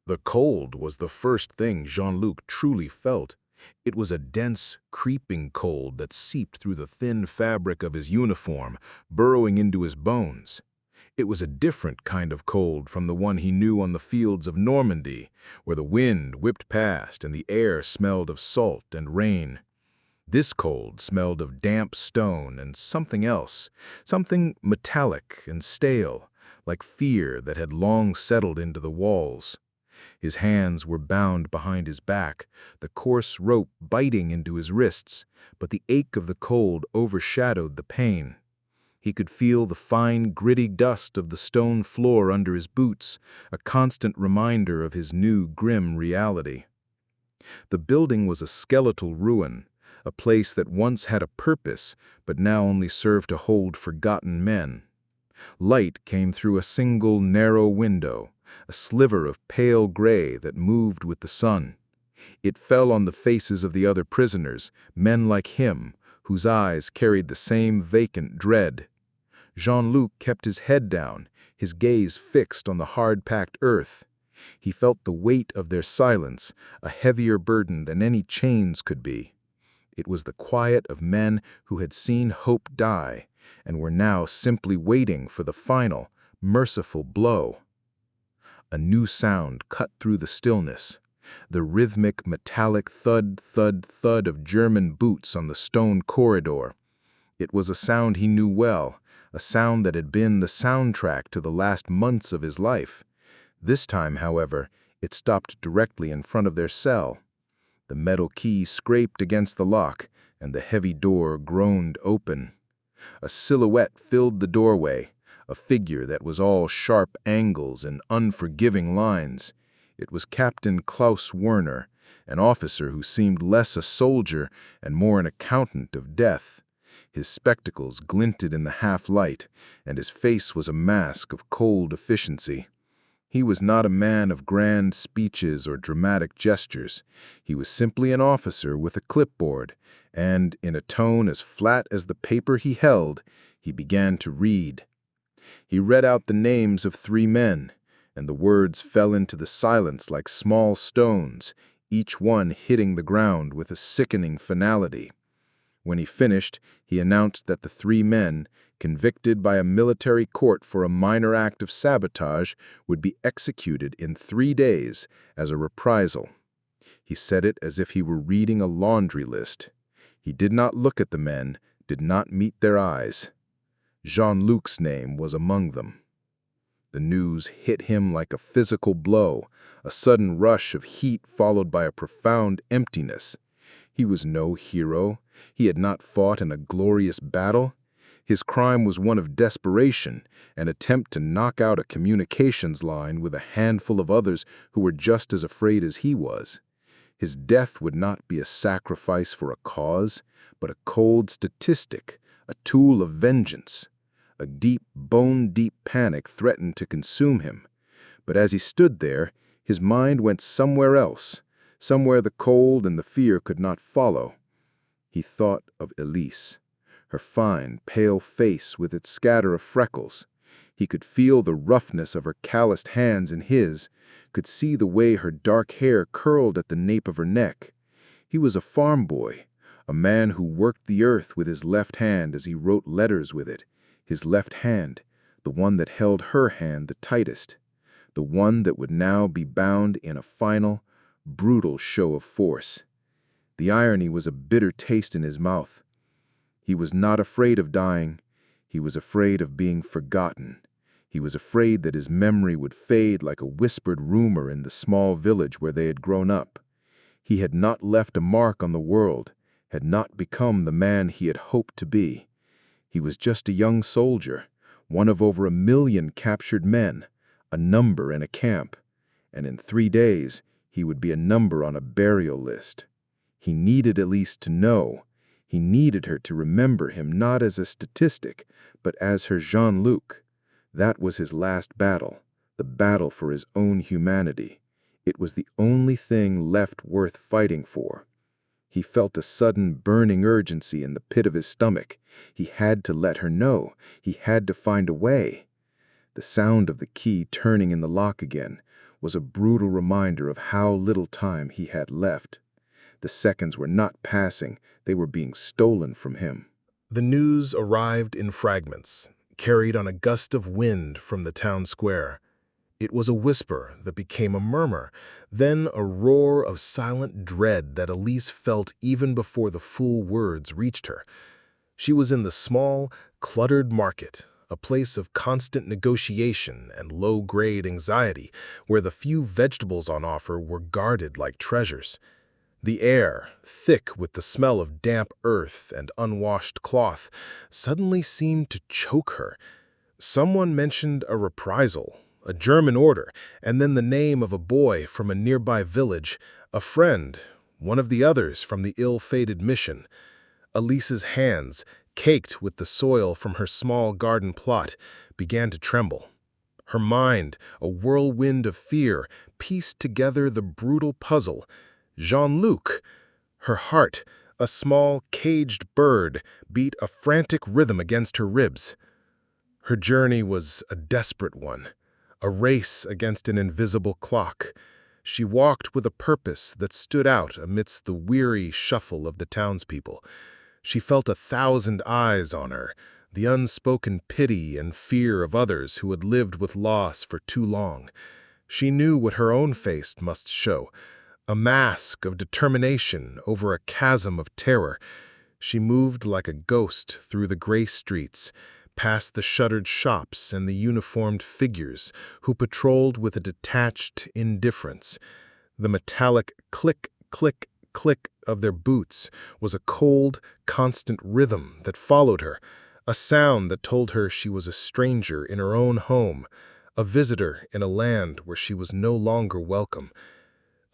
The cold was the first thing Jean-Luc truly felt. It was a dense, creeping cold that seeped through the thin fabric of his uniform, burrowing into his bones. It was a different kind of cold from the one he knew on the fields of Normandy, where the wind whipped past and the air smelled of salt and rain. This cold smelled of damp stone and something else, something metallic and stale, like fear that had long settled into the walls. His hands were bound behind his back, the coarse rope biting into his wrists, but the ache of the cold overshadowed the pain. He could feel the fine, gritty dust of the stone floor under his boots, a constant reminder of his new, grim reality. The building was a skeletal ruin, a place that once had a purpose, but now only served to hold forgotten men. Light came through a single, narrow window, a sliver of pale gray that moved with the sun. It fell on the faces of the other prisoners, men like him, whose eyes carried the same vacant dread. Jean-Luc kept his head down, his gaze fixed on the hard-packed earth. He felt the weight of their silence, a heavier burden than any chains could be. It was the quiet of men who had seen hope die, and were now simply waiting for the final, merciful blow. A new sound cut through the stillness, the rhythmic, metallic thud, thud, thud of German boots on the stone corridor. It was a sound he knew well, a sound that had been the soundtrack to the last months of his life. This time, however, it stopped directly in front of their cell. The metal key scraped against the lock, and the heavy door groaned open. A silhouette filled the doorway, a figure that was all sharp angles and unforgiving lines. It was Captain Klaus Werner, an officer who seemed less a soldier and more an accountant of death. His spectacles glinted in the half-light, and his face was a mask of cold efficiency. He was not a man of grand speeches or dramatic gestures. He was simply an officer with a clipboard, and, in a tone as flat as the paper he held, he began to read. He read out the names of 3 men, and the words fell into the silence like small stones, each one hitting the ground with a sickening finality. When he finished, he announced that the 3 men, convicted by a military court for a minor act of sabotage, would be executed in 3 days as a reprisal. He said it as if he were reading a laundry list. He did not look at the men, did not meet their eyes. Jean-Luc's name was among them. The news hit him like a physical blow, a sudden rush of heat followed by a profound emptiness. He was no hero. He had not fought in a glorious battle. His crime was one of desperation, an attempt to knock out a communications line with a handful of others who were just as afraid as he was. His death would not be a sacrifice for a cause, but a cold statistic, a tool of vengeance. A deep, bone-deep panic threatened to consume him. But as he stood there, his mind went somewhere else, somewhere the cold and the fear could not follow. He thought of Élise, her fine, pale face with its scatter of freckles. He could feel the roughness of her calloused hands in his, could see the way her dark hair curled at the nape of her neck. He was a farm boy, a man who worked the earth with his left hand as he wrote letters with it. His left hand, the one that held her hand the tightest, the one that would now be bound in a final, brutal show of force. The irony was a bitter taste in his mouth. He was not afraid of dying. He was afraid of being forgotten. He was afraid that his memory would fade like a whispered rumor in the small village where they had grown up. He had not left a mark on the world, had not become the man he had hoped to be. He was just a young soldier, one of over 1 million captured men, a number in a camp, and in 3 days he would be a number on a burial list. He needed Élise to know. He needed her to remember him not as a statistic, but as her Jean-Luc. That was his last battle, the battle for his own humanity. It was the only thing left worth fighting for. He felt a sudden burning urgency in the pit of his stomach. He had to let her know. He had to find a way. The sound of the key turning in the lock again, was a brutal reminder of how little time he had left. The seconds were not passing, they were being stolen from him. The news arrived in fragments, carried on a gust of wind from the town square. It was a whisper that became a murmur, then a roar of silent dread that Élise felt even before the full words reached her. She was in the small, cluttered market, a place of constant negotiation and low-grade anxiety, where the few vegetables on offer were guarded like treasures. The air, thick with the smell of damp earth and unwashed cloth, suddenly seemed to choke her. Someone mentioned a reprisal, a German order, and then the name of a boy from a nearby village, a friend, one of the others from the ill-fated mission. Élise's hands, caked with the soil from her small garden plot, began to tremble. Her mind, a whirlwind of fear, pieced together the brutal puzzle. Jean-Luc! Her heart, a small, caged bird, beat a frantic rhythm against her ribs. Her journey was a desperate one, a race against an invisible clock. She walked with a purpose that stood out amidst the weary shuffle of the townspeople. She felt 1,000 eyes on her, the unspoken pity and fear of others who had lived with loss for too long. She knew what her own face must show, a mask of determination over a chasm of terror. She moved like a ghost through the gray streets, past the shuttered shops and the uniformed figures who patrolled with a detached indifference. The metallic click, click, click of their boots was a cold, constant rhythm that followed her, a sound that told her she was a stranger in her own home, a visitor in a land where she was no longer welcome.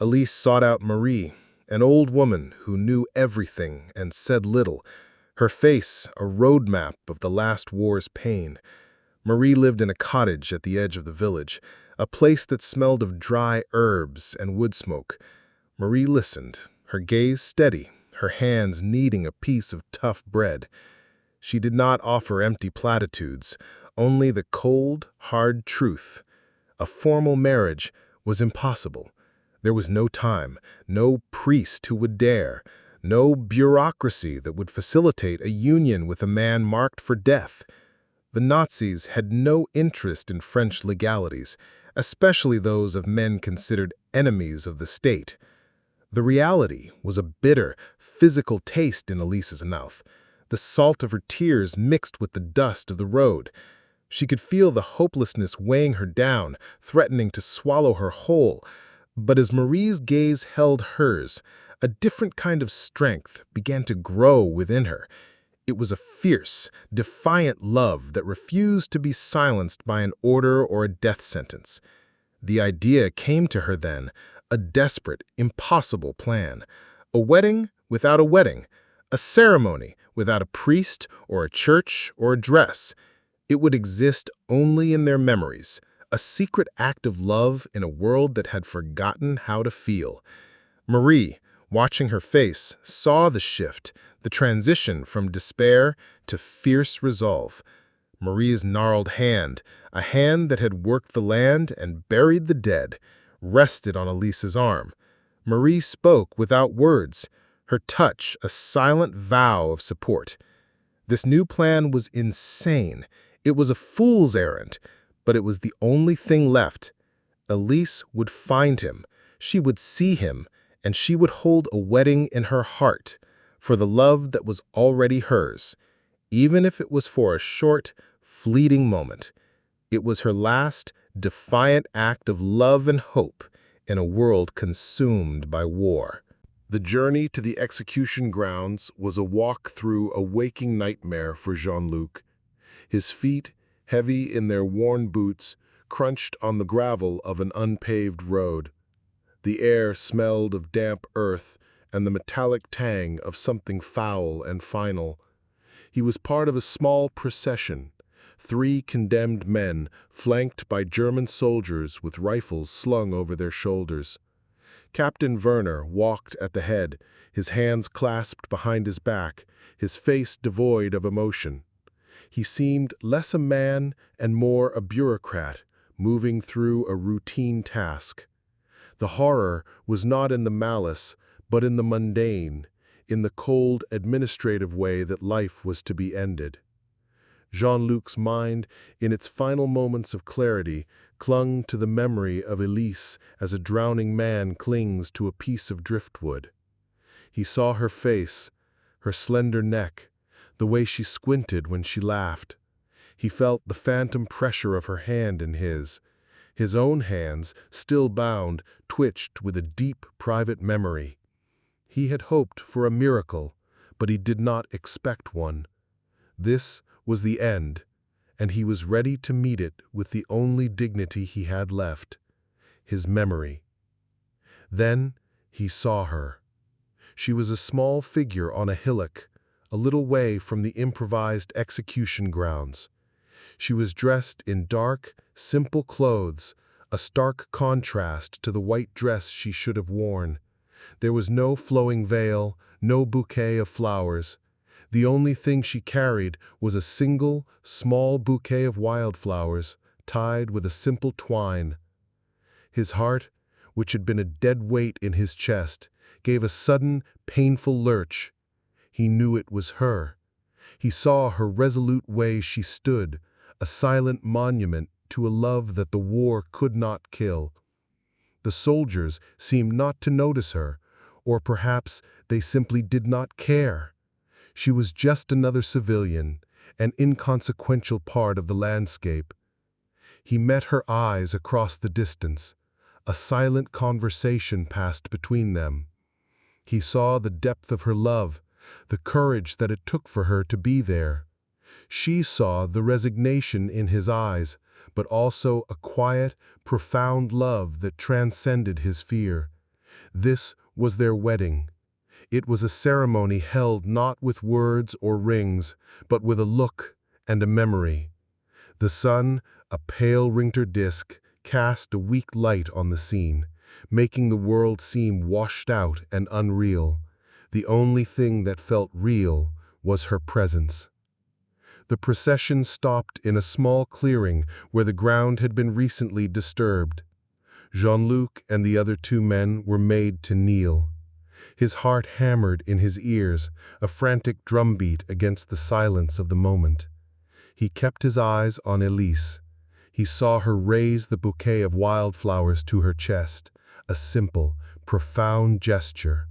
Élise sought out Marie, an old woman who knew everything and said little, her face a roadmap of the last war's pain. Marie lived in a cottage at the edge of the village, a place that smelled of dry herbs and wood smoke. Marie listened, her gaze steady, her hands kneading a piece of tough bread. She did not offer empty platitudes, only the cold, hard truth. A formal marriage was impossible. There was no time, no priest who would dare, no bureaucracy that would facilitate a union with a man marked for death. The Nazis had no interest in French legalities, especially those of men considered enemies of the state. The reality was a bitter, physical taste in Élise's mouth, the salt of her tears mixed with the dust of the road. She could feel the hopelessness weighing her down, threatening to swallow her whole. But as Marie's gaze held hers, a different kind of strength began to grow within her. It was a fierce, defiant love that refused to be silenced by an order or a death sentence. The idea came to her then, a desperate, impossible plan. A wedding without a wedding, a ceremony without a priest or a church or a dress. It would exist only in their memories, a secret act of love in a world that had forgotten how to feel. Marie, watching her face, saw the shift, the transition from despair to fierce resolve. Marie's gnarled hand, a hand that had worked the land and buried the dead, rested on Élise's arm. Marie spoke without words, her touch a silent vow of support. This new plan was insane. It was a fool's errand, but it was the only thing left. Élise would find him, she would see him, and she would hold a wedding in her heart for the love that was already hers, even if it was for a short, fleeting moment. It was her last, defiant act of love and hope in a world consumed by war. The journey to the execution grounds was a walk through a waking nightmare for Jean-Luc. His feet, heavy in their worn boots, crunched on the gravel of an unpaved road. The air smelled of damp earth and the metallic tang of something foul and final. He was part of a small procession, 3 condemned men flanked by German soldiers with rifles slung over their shoulders. Captain Werner walked at the head, his hands clasped behind his back, his face devoid of emotion. He seemed less a man and more a bureaucrat, moving through a routine task. The horror was not in the malice, but in the mundane, in the cold, administrative way that life was to be ended. Jean-Luc's mind, in its final moments of clarity, clung to the memory of Élise as a drowning man clings to a piece of driftwood. He saw her face, her slender neck, the way she squinted when she laughed. He felt the phantom pressure of her hand in his. His own hands, still bound, twitched with a deep, private memory. He had hoped for a miracle, but he did not expect one. This was the end, and he was ready to meet it with the only dignity he had left, his memory. Then he saw her. She was a small figure on a hillock, a little way from the improvised execution grounds. She was dressed in dark, simple clothes, a stark contrast to the white dress she should have worn. There was no flowing veil, no bouquet of flowers. The only thing she carried was a single, small bouquet of wildflowers, tied with a simple twine. His heart, which had been a dead weight in his chest, gave a sudden, painful lurch. He knew it was her. He saw her resolute way she stood, a silent monument to a love that the war could not kill. The soldiers seemed not to notice her, or perhaps they simply did not care. She was just another civilian, an inconsequential part of the landscape. He met her eyes across the distance. A silent conversation passed between them. He saw the depth of her love, the courage that it took for her to be there. She saw the resignation in his eyes, but also a quiet, profound love that transcended his fear. This was their wedding. It was a ceremony held not with words or rings, but with a look and a memory. The sun, a pale winter disk, cast a weak light on the scene, making the world seem washed out and unreal. The only thing that felt real was her presence. The procession stopped in a small clearing where the ground had been recently disturbed. Jean-Luc and the other two men were made to kneel. His heart hammered in his ears, a frantic drumbeat against the silence of the moment. He kept his eyes on Élise. He saw her raise the bouquet of wildflowers to her chest, a simple, profound gesture.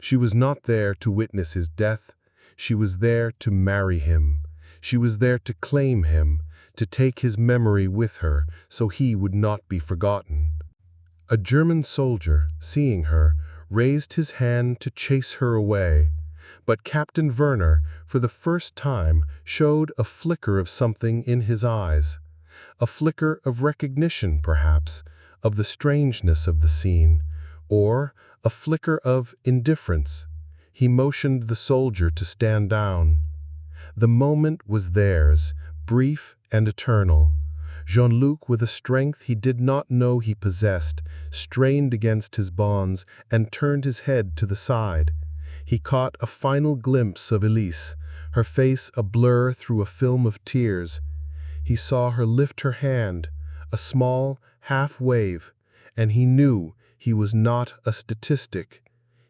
She was not there to witness his death. She was there to marry him. She was there to claim him, to take his memory with her so he would not be forgotten. A German soldier, seeing her, raised his hand to chase her away, but Captain Werner, for the first time, showed a flicker of something in his eyes. A flicker of recognition, perhaps, of the strangeness of the scene, or a flicker of indifference. He motioned the soldier to stand down. The moment was theirs, brief and eternal. Jean-Luc, with a strength he did not know he possessed, strained against his bonds and turned his head to the side. He caught a final glimpse of Élise, her face a blur through a film of tears. He saw her lift her hand, a small, half-wave, and he knew he was not a statistic.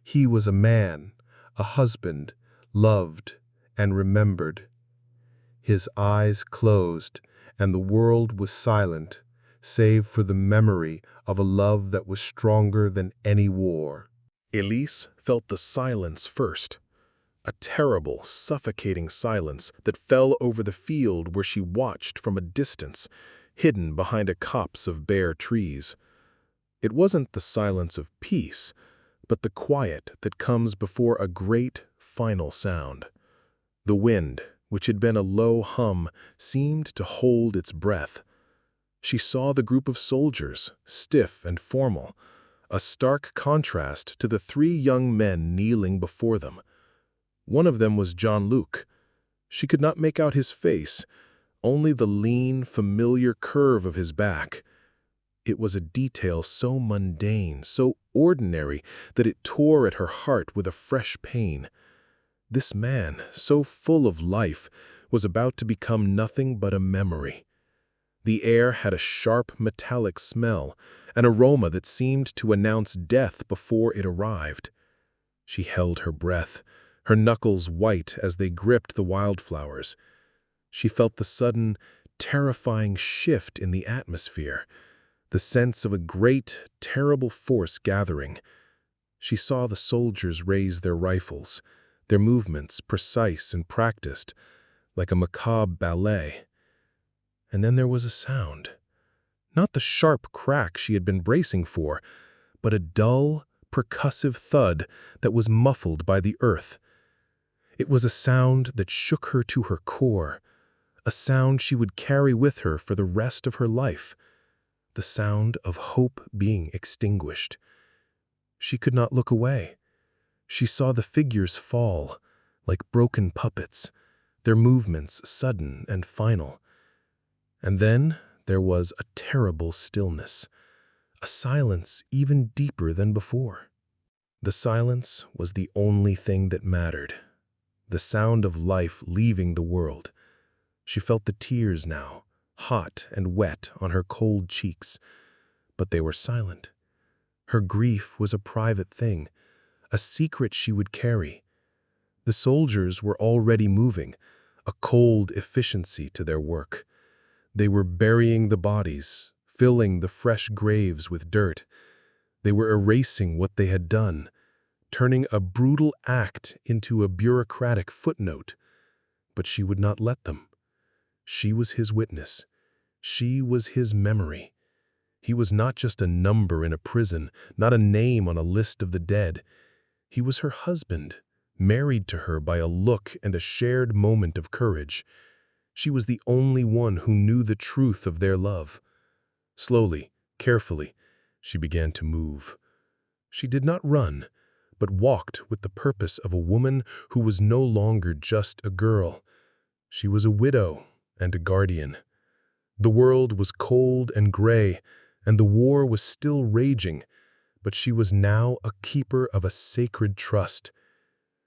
He was a man, a husband, loved and remembered. His eyes closed, and the world was silent, save for the memory of a love that was stronger than any war. Élise felt the silence first, a terrible, suffocating silence that fell over the field where she watched from a distance, hidden behind a copse of bare trees. It wasn't the silence of peace, but the quiet that comes before a great, final sound. The wind, which had been a low hum, seemed to hold its breath. She saw the group of soldiers, stiff and formal, a stark contrast to the three young men kneeling before them. One of them was Jean-Luc. She could not make out his face, only the lean, familiar curve of his back. It was a detail so mundane, so ordinary, that it tore at her heart with a fresh pain. This man, so full of life, was about to become nothing but a memory. The air had a sharp, metallic smell, an aroma that seemed to announce death before it arrived. She held her breath, her knuckles white as they gripped the wildflowers. She felt the sudden, terrifying shift in the atmosphere, the sense of a great, terrible force gathering. She saw the soldiers raise their rifles, their movements precise and practiced, like a macabre ballet. And then there was a sound. Not the sharp crack she had been bracing for, but a dull, percussive thud that was muffled by the earth. It was a sound that shook her to her core, a sound she would carry with her for the rest of her life, the sound of hope being extinguished. She could not look away. She saw the figures fall, like broken puppets, their movements sudden and final. And then there was a terrible stillness, a silence even deeper than before. The silence was the only thing that mattered, the sound of life leaving the world. She felt the tears now, hot and wet on her cold cheeks, but they were silent. Her grief was a private thing, a secret she would carry. The soldiers were already moving, a cold efficiency to their work. They were burying the bodies, filling the fresh graves with dirt. They were erasing what they had done, turning a brutal act into a bureaucratic footnote. But she would not let them. She was his witness. She was his memory. He was not just a number in a prison, not a name on a list of the dead. He was her husband, married to her by a look and a shared moment of courage. She was the only one who knew the truth of their love. Slowly, carefully, she began to move. She did not run, but walked with the purpose of a woman who was no longer just a girl. She was a widow and a guardian. The world was cold and gray, and the war was still raging, but she was now a keeper of a sacred trust.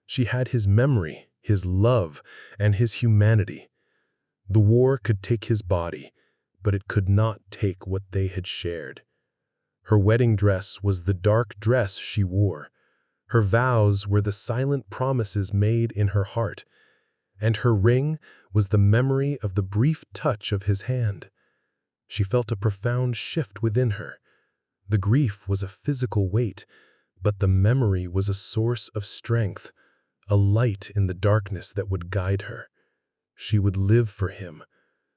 She had his memory, his love, and his humanity. The war could take his body, but it could not take what they had shared. Her wedding dress was the dark dress she wore. Her vows were the silent promises made in her heart, and her ring was the memory of the brief touch of his hand. She felt a profound shift within her. The grief was a physical weight, but the memory was a source of strength, a light in the darkness that would guide her. She would live for him.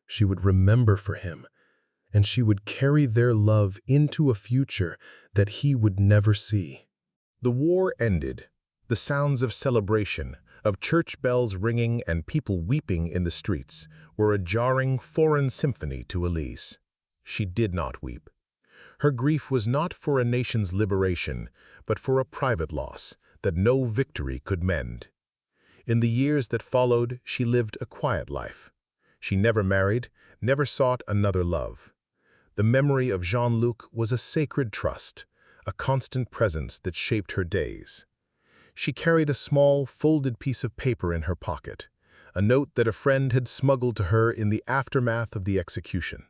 She would remember for him, and she would carry their love into a future that he would never see. The war ended. The sounds of celebration, of church bells ringing and people weeping in the streets, were a jarring, foreign symphony to Élise. She did not weep. Her grief was not for a nation's liberation, but for a private loss that no victory could mend. In the years that followed, she lived a quiet life. She never married, never sought another love. The memory of Jean-Luc was a sacred trust, a constant presence that shaped her days. She carried a small, folded piece of paper in her pocket, a note that a friend had smuggled to her in the aftermath of the execution.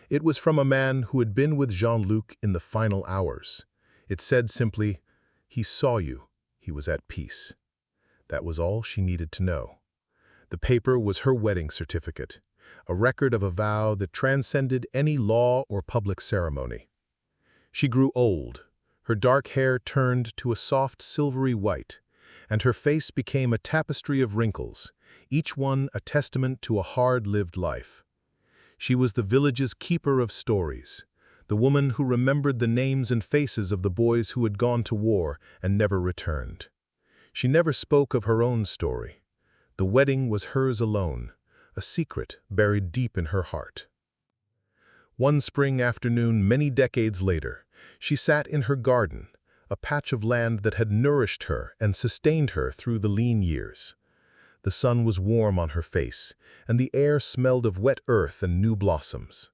It was from a man who had been with Jean-Luc in the final hours. It said simply, "He saw you. He was at peace." That was all she needed to know. The paper was her wedding certificate, a record of a vow that transcended any law or public ceremony. She grew old. Her dark hair turned to a soft silvery white, and her face became a tapestry of wrinkles, each one a testament to a hard-lived life. She was the village's keeper of stories, the woman who remembered the names and faces of the boys who had gone to war and never returned. She never spoke of her own story. The wedding was hers alone, a secret buried deep in her heart. One spring afternoon many decades later, she sat in her garden, a patch of land that had nourished her and sustained her through the lean years. The sun was warm on her face, and the air smelled of wet earth and new blossoms.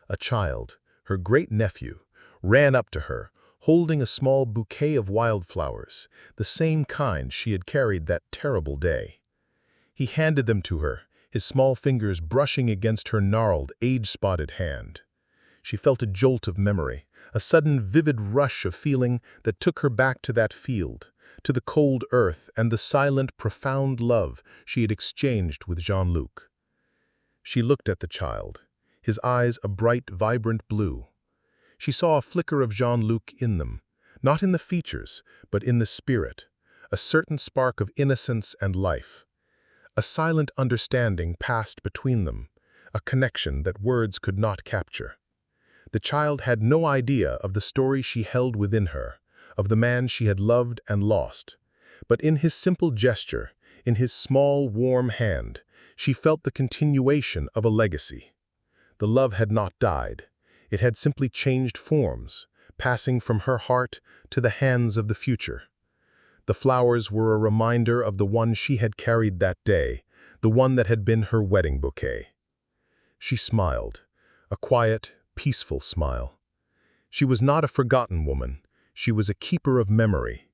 A child, her great-nephew, ran up to her, holding a small bouquet of wildflowers, the same kind she had carried that terrible day. He handed them to her, his small fingers brushing against her gnarled, age-spotted hand. She felt a jolt of memory, a sudden vivid rush of feeling that took her back to that field, to the cold earth and the silent, profound love she had exchanged with Jean-Luc. She looked at the child, his eyes a bright, vibrant blue. She saw a flicker of Jean-Luc in them, not in the features, but in the spirit, a certain spark of innocence and life. A silent understanding passed between them, a connection that words could not capture. The child had no idea of the story she held within her, of the man she had loved and lost. But in his simple gesture, in his small, warm hand, she felt the continuation of a legacy. The love had not died. It had simply changed forms, passing from her heart to the hands of the future. The flowers were a reminder of the one she had carried that day, the one that had been her wedding bouquet. She smiled, a quiet, peaceful smile. She was not a forgotten woman. She was a keeper of memory.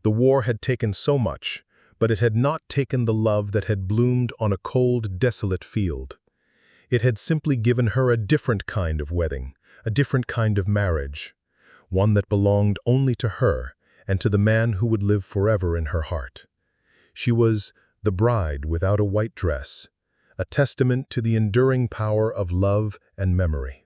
The war had taken so much, but it had not taken the love that had bloomed on a cold, desolate field. It had simply given her a different kind of wedding, a different kind of marriage, one that belonged only to her and to the man who would live forever in her heart. She was the bride without a white dress, a testament to the enduring power of love and memory.